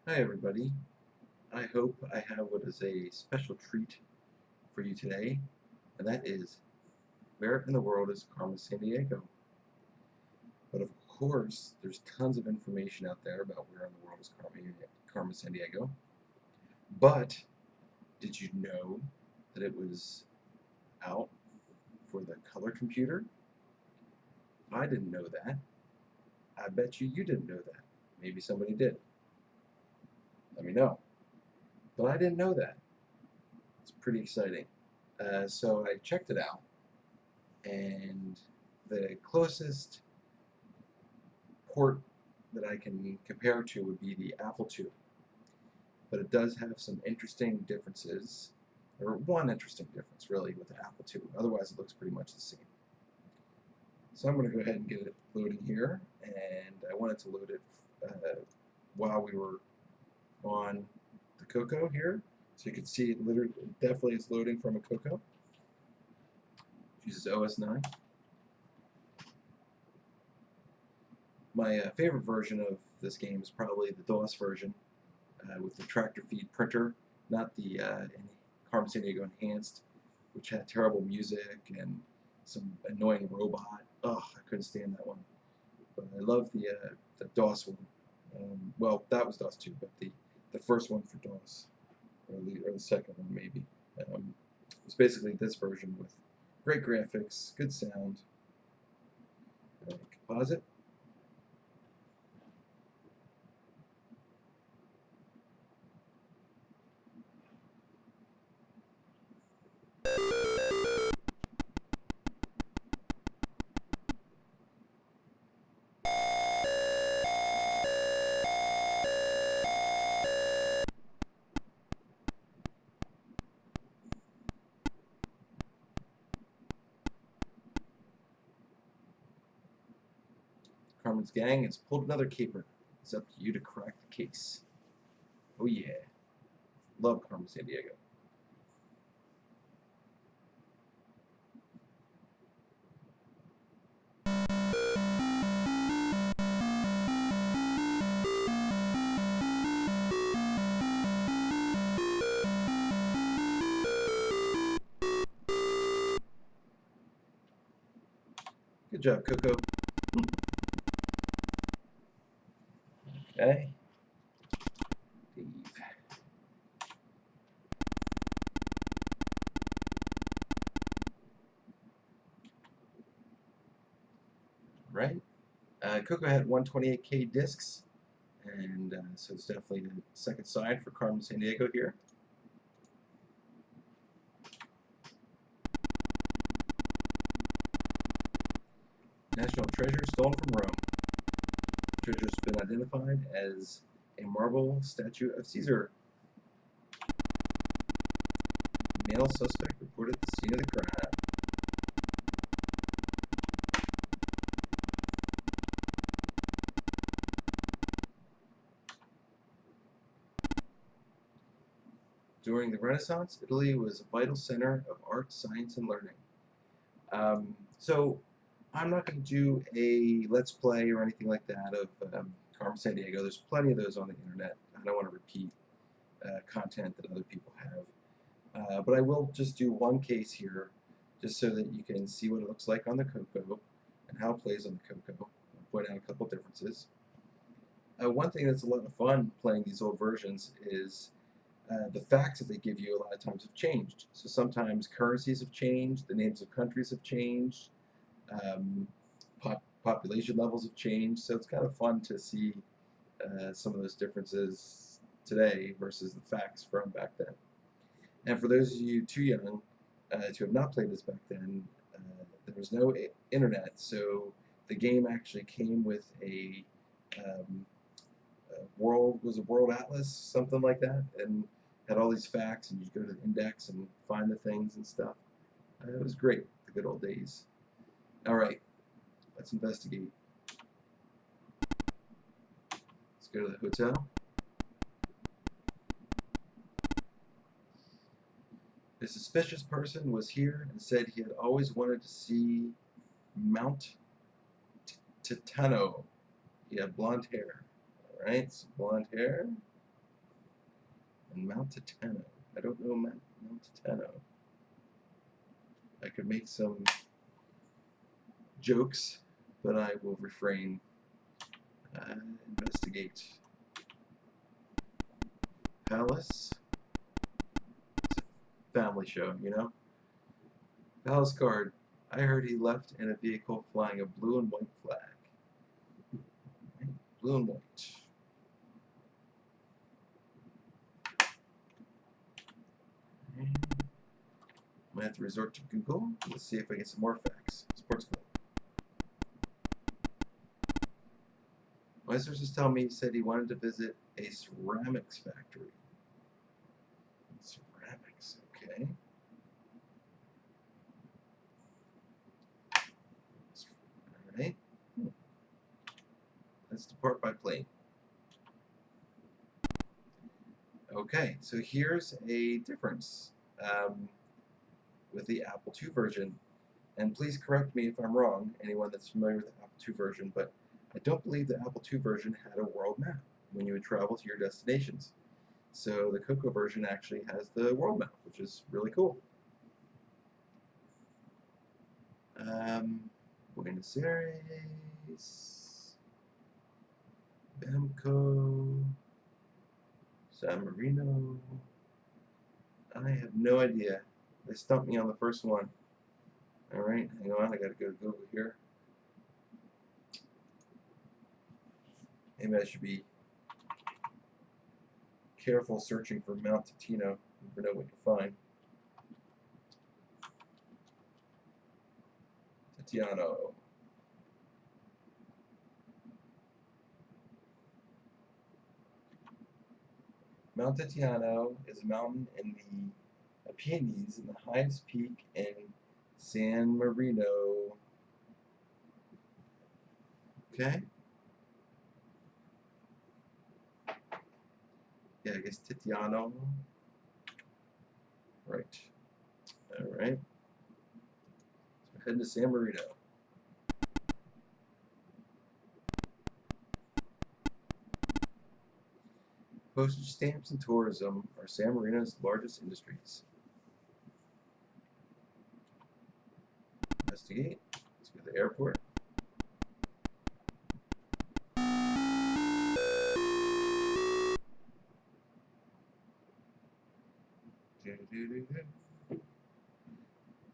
Hi everybody. I hope I have what is a special treat for you today, and that is where in the world is Carmen Sandiego? But of course, there's tons of information out there about where in the world is Carmen Sandiego. But did you know that it was out for the color computer? I didn't know that. I bet you didn't know that. Maybe somebody did. Let me know. But I didn't know that. It's pretty exciting. So I checked it out, and the closest port that I can compare to would be the Apple II, but it does have some interesting differences, or one interesting difference really with the Apple II. Otherwise, it looks pretty much the same. So I'm going to go ahead and get it loading here, and I wanted to load it while we were on the CoCo here, so you can see it literally definitely is loading from a CoCo. It uses OS 9. My favorite version of this game is probably the DOS version with the tractor feed printer, not the Carmen Sandiego Enhanced, which had terrible music and some annoying robot. Ugh, I couldn't stand that one. But I love the DOS one. Well, that was DOS too, but the first one for DOS, or the second one maybe. It's basically this version with great graphics, good sound. Pause it. Carmen's gang has pulled another caper. It's up to you to crack the case. Oh yeah. Love Carmen Sandiego. Good job, CoCo. Okay. Dave. Right. CoCo had 128K discs, and so it's definitely the second side for Carmen Sandiego here. National treasure stolen from Rome. Treasure's been identified as a marble statue of Caesar. Male suspect reported at the scene of the crime. During the Renaissance, Italy was a vital center of art, science, and learning. So I'm not going to do a Let's Play or anything like that of Carmen Sandiego. There's plenty of those on the internet. I don't want to repeat content that other people have. But I will just do one case here, just so that you can see what it looks like on the CoCo and how it plays on the CoCo. I'll point out a couple differences. One thing that's a lot of fun playing these old versions is the facts that they give you a lot of times have changed. So sometimes currencies have changed, the names of countries have changed, um, population levels have changed. So it's kind of fun to see some of those differences today versus the facts from back then. And for those of you too young to have not played this back then, there was no internet, so the game actually came with um, a world atlas, something like that, and had all these facts, and you go to the index and find the things and stuff. It was great, the good old days. All right, let's investigate. Let's go to the hotel. A suspicious person was here and said he had always wanted to see Mount Titano. He had blonde hair. All right, so blonde hair. And Mount Titano. I don't know Mount Titano. I could make some jokes, but I will refrain. Investigate. Palace. It's a family show, you know? Palace guard. I heard he left in a vehicle flying a blue and white flag. Blue and white. I might have to resort to Google. Let's see if I get some more facts. Sports club. My sources tell me he said he wanted to visit a ceramics factory. Ceramics, okay. Alright. Let's depart by plane. Okay, so here's a difference with the Apple II version. And please correct me if I'm wrong, anyone that's familiar with the Apple II version, but I don't believe the Apple II version had a world map when you would travel to your destinations. So the CoCo version actually has the world map, which is really cool. Buenos Aires, Bamco, San Marino. I have no idea. They stumped me on the first one. Alright, hang on, I gotta go to Google here. Maybe I should be careful searching for Mount Titano. You never know what you find. Titiano. Mount Titiano is a mountain in the Apennines and the highest peak in San Marino. Okay? Yeah, I guess Titiano. Right. Alright. So we're heading to San Marino. Postage stamps and tourism are San Marino's largest industries. Investigate. Let's go to the airport.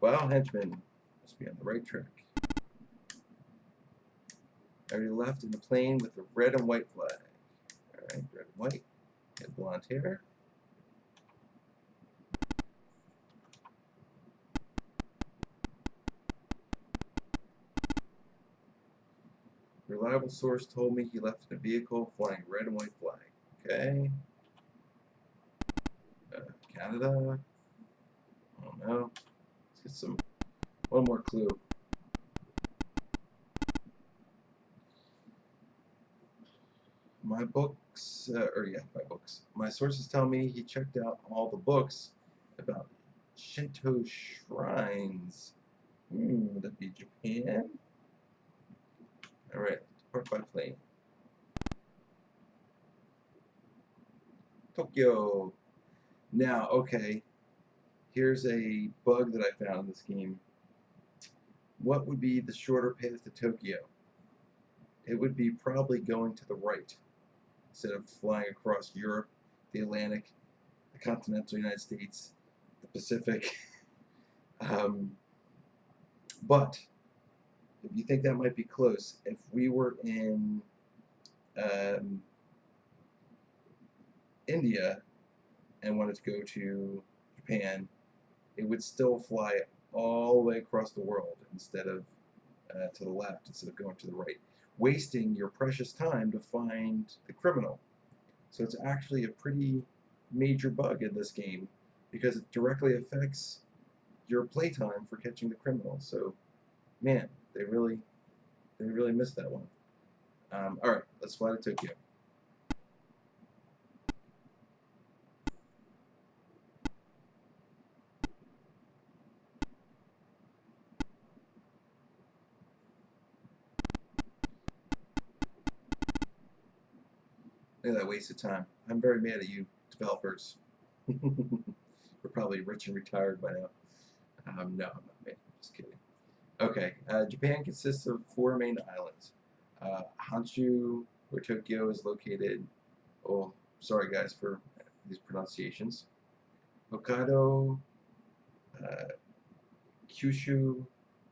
Wow, henchman. Must be on the right track. I already left in the plane with the red and white flag. Alright, red and white. Get blonde hair. Reliable source told me he left in a vehicle flying red and white flag. Okay. Canada. I don't know. Let's get one more clue. My books, my books. My sources tell me he checked out all the books about Shinto shrines. Would that be Japan? Alright, depart by plane. Tokyo. Now, okay, here's a bug that I found in this game. What would be the shorter path to Tokyo? It would be probably going to the right instead of flying across Europe, the Atlantic, the continental United States, the Pacific. But if you think that might be close, if we were in India and wanted to go to Japan, it would still fly all the way across the world instead of to the left, instead of going to the right, wasting your precious time to find the criminal. So it's actually a pretty major bug in this game because it directly affects your playtime for catching the criminal. So, man, they really missed that one. All right, let's fly to Tokyo. Look at that waste of time. I'm very mad at you, developers. We're probably rich and retired by now. No, I'm not. Man, just kidding. Okay, Japan consists of four main islands. Honshu, where Tokyo is located. Oh, sorry guys for these pronunciations. Hokkaido, uh, Kyushu,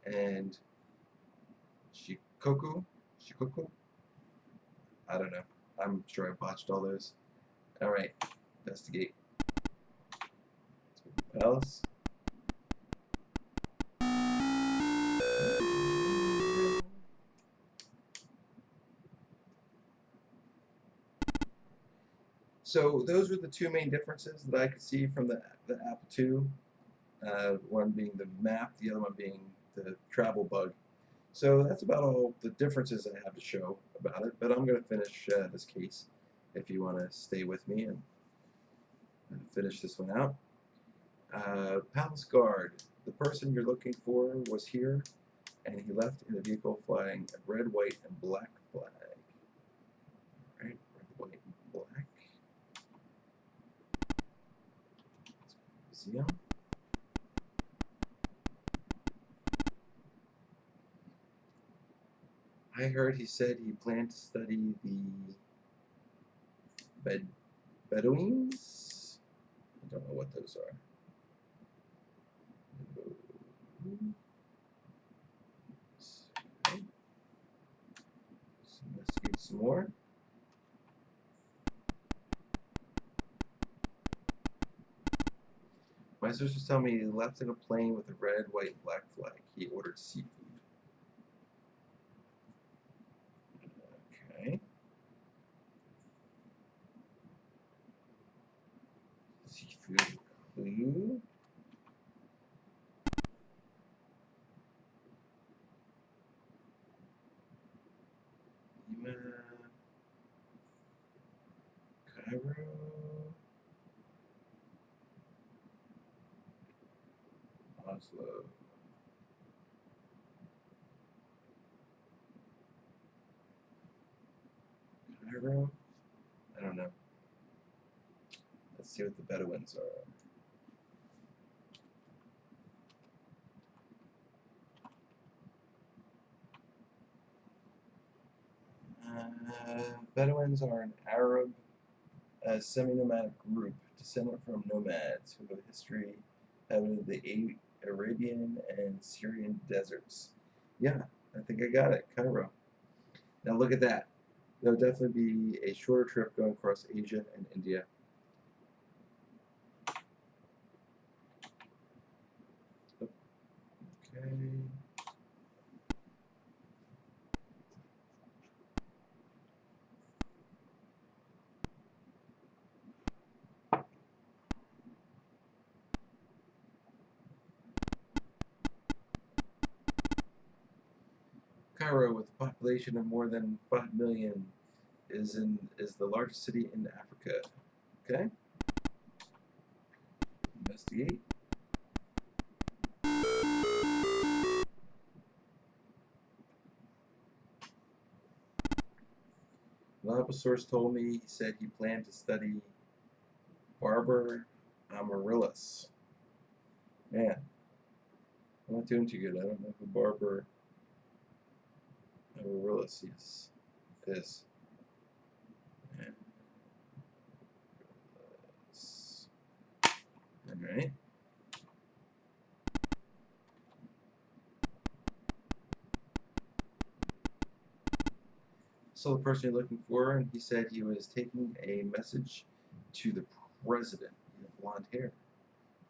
and Shikoku. Shikoku? I don't know. I'm sure I botched all those. Alright, investigate. Palace. So those were the two main differences that I could see from the Apple II. One being the map, the other one being the travel bug. So that's about all the differences I have to show about it, but I'm going to finish this case if you want to stay with me and finish this one out. Palace Guard. The person you're looking for was here, and he left in a vehicle flying a red, white, and black flag. Right, red, white, and black. Museum. I heard he said he planned to study the Bedouins. I don't know what those are. Okay. Let's investigate some more. My sources tell me he left in a plane with a red, white, and black flag. He ordered seafood. Okay. Seafood clue. Lima. Cairo. Oslo. Cairo. I don't know. Let's see what the Bedouins are. Bedouins are an Arab semi-nomadic group descended from nomads who have a history of the Arabian and Syrian deserts. Yeah, I think I got it. Cairo. Now look at that. There'll definitely be a shorter trip going across Asia and India. Okay. Cairo, with a population of more than 5 million, is the largest city in Africa. Okay. Investigate. Another source told me he said he planned to study Barber Amaryllis. Man, I'm not doing too good. I don't know who Barber Amaryllis is. Alright. So the person you're looking for, and he said he was taking a message to the president. He had blonde hair.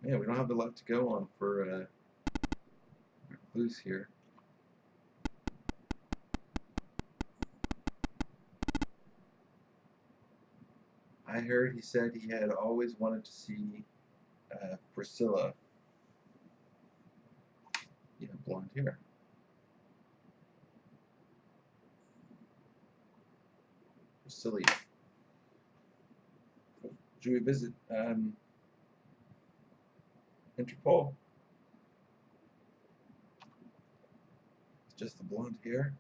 Man, we don't have a lot to go on for clues here. I heard he said he had always wanted to see Priscilla. Yeah, blonde hair. Priscilla. Should we visit Interpol? It's just the blonde hair.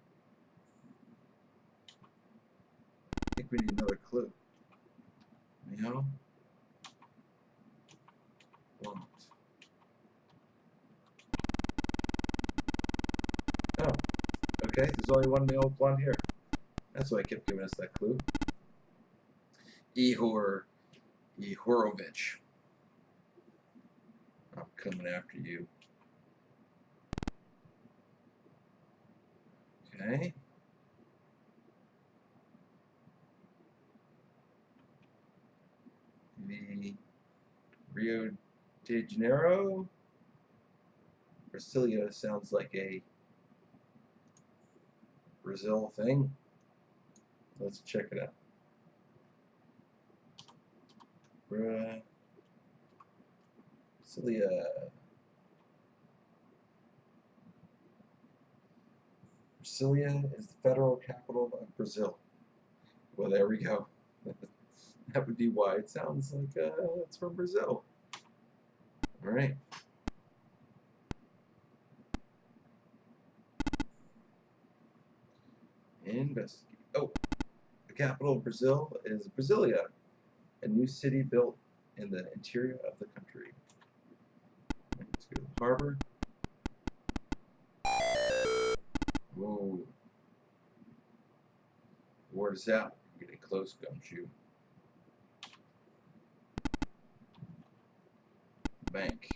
I think we need another clue. You know? Okay, there's only one male with blonde hair. That's why I kept giving us that clue. Ihorovich. I'm coming after you. Okay. The Rio de Janeiro. Brasilia sounds like a Brazil thing. Let's check it out. Brasilia. Brasilia is the federal capital of Brazil. Well, there we go. That would be why it sounds like it's from Brazil. All right. Investigate. Oh, the capital of Brazil is Brasilia, a new city built in the interior of the country. Let's go to the harbor. Whoa. Word is out. I'm getting close, Gumshoe. Bank.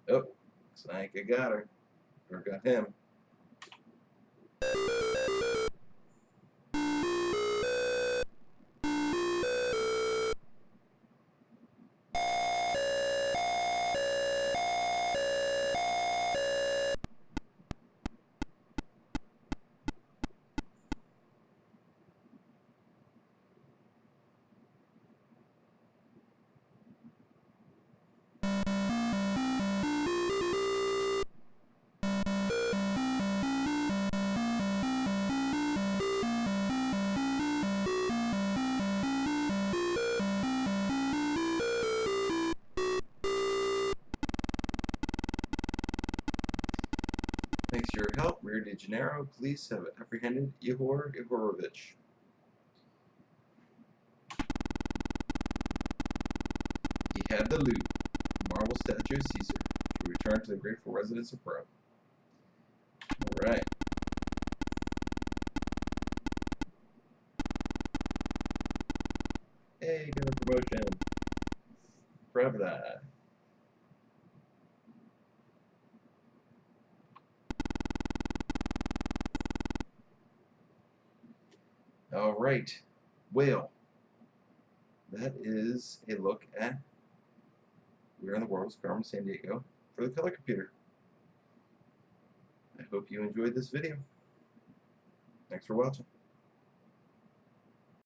Oh, looks like I got her. Or got him. Thanks to your help, Rio de Janeiro police have apprehended Ihor Ihorovich. He had the loot, a marble statue of Caesar, to return to the grateful residents of Rome. Alright. Hey, got a promotion. Proud of that. Alright. Well, that is a look at Where in the World is Carmen Sandiego for the color computer. I hope you enjoyed this video. Thanks for watching.